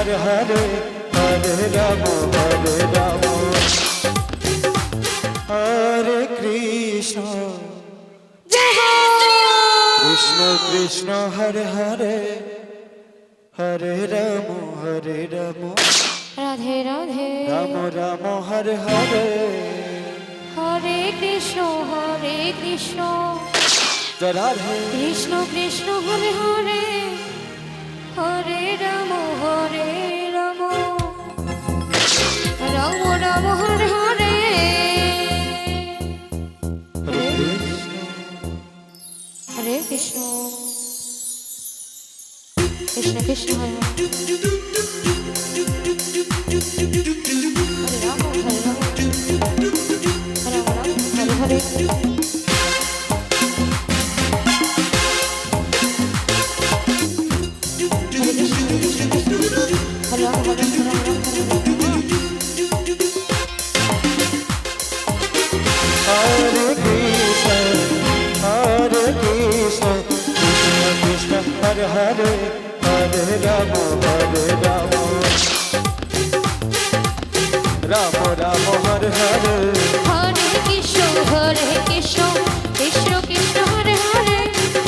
हरे हरे हरे राम हरे कृष्ण कृष्ण कृष्ण हरे हरे हरे राम राधे राधे राम राम हरे हरे हरे कृष्ण राधे कृष्ण कृष्ण हरे हरे हरे राम राम राम हरे हरे हरे कृष्ण कृष्ण कृष्ण हरे राम हरे हरे हरे हरे हरे राम राम राम हरे हरे हरे कृष्ण कृष्ण कृष्ण हरे हरे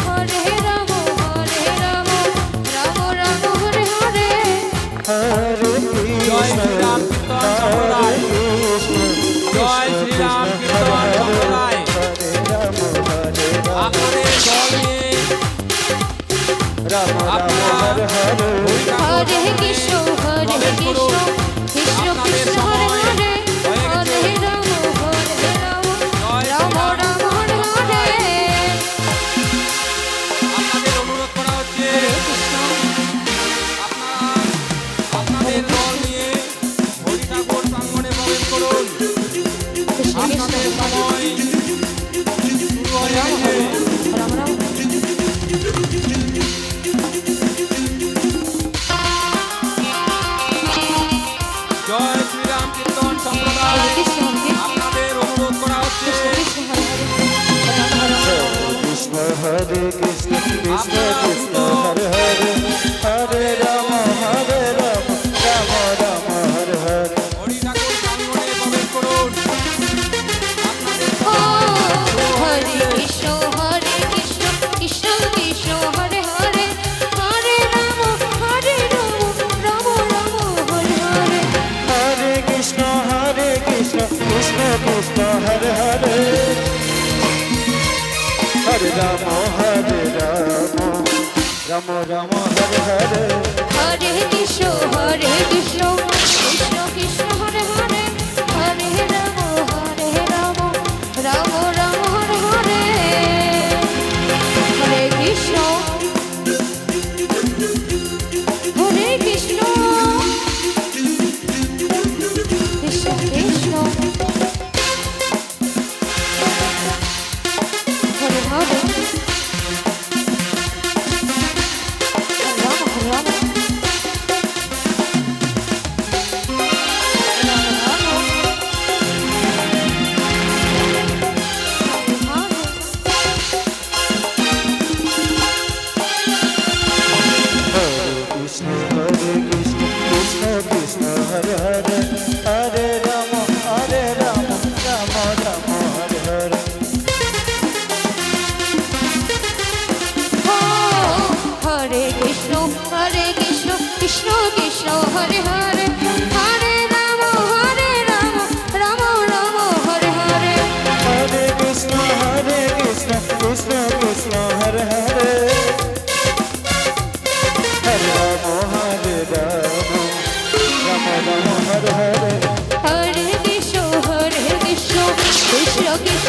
हरे राम राम राम हरे हरे हरे कृष्ण जय श्री राम कीर्तन संप्रदाय हरे राम আপনাদের দল নিয়ে राम हरे हरे हरे कृष्ण कृष्ण कृष्ण हरे हरे हरे राम राम हरे हरे আপনাদের অনুরোধ করা হচ্ছে আপনাদের দল নিয়ে হরি ঠাকুর প্রাঙ্গণে প্রবেশ করুন। আপনাদের সময় শুরু হয়ে গেছে। राम राम জয় শ্রীরাম কীর্তন সম্প্রদায় আপনাদের অনুরোধ করা হচ্ছে कृष्ण हरे कृष्ण कृष्ण कृष्ण हरे हरे हरे राम राम राम हरे हरे হরি ঠাকুর প্রাঙ্গণে প্রবেশ করুন। আপনাদের हरे कृष्ण कृष्ण कृष्ण हरे हरे हरे राम राम हरे हरे हरे कृष्ण कृष्ण कृष्ण हरे हरे हरे राम राम राम हरे हरे हरे कृष्ण कृष्ण कृष्ण हरे हरे हरे राम राम राम हरे हरे हरे कृष्ण कृष्ण कृष्ण हरे हरे राम राम कृष्ण कृष्ण कृष्ण हरे हरे हरे राम राम राम हरे हरे हरे कृष्ण कृष्ण कृष्ण हरे हरे हरे राम राम राम हरे हरे हरे कृष्ण कृष्ण कृष्ण हरे हरे हरे राम राम राम हरे हरे हरे कृष्ण कृष्ण कृष्ण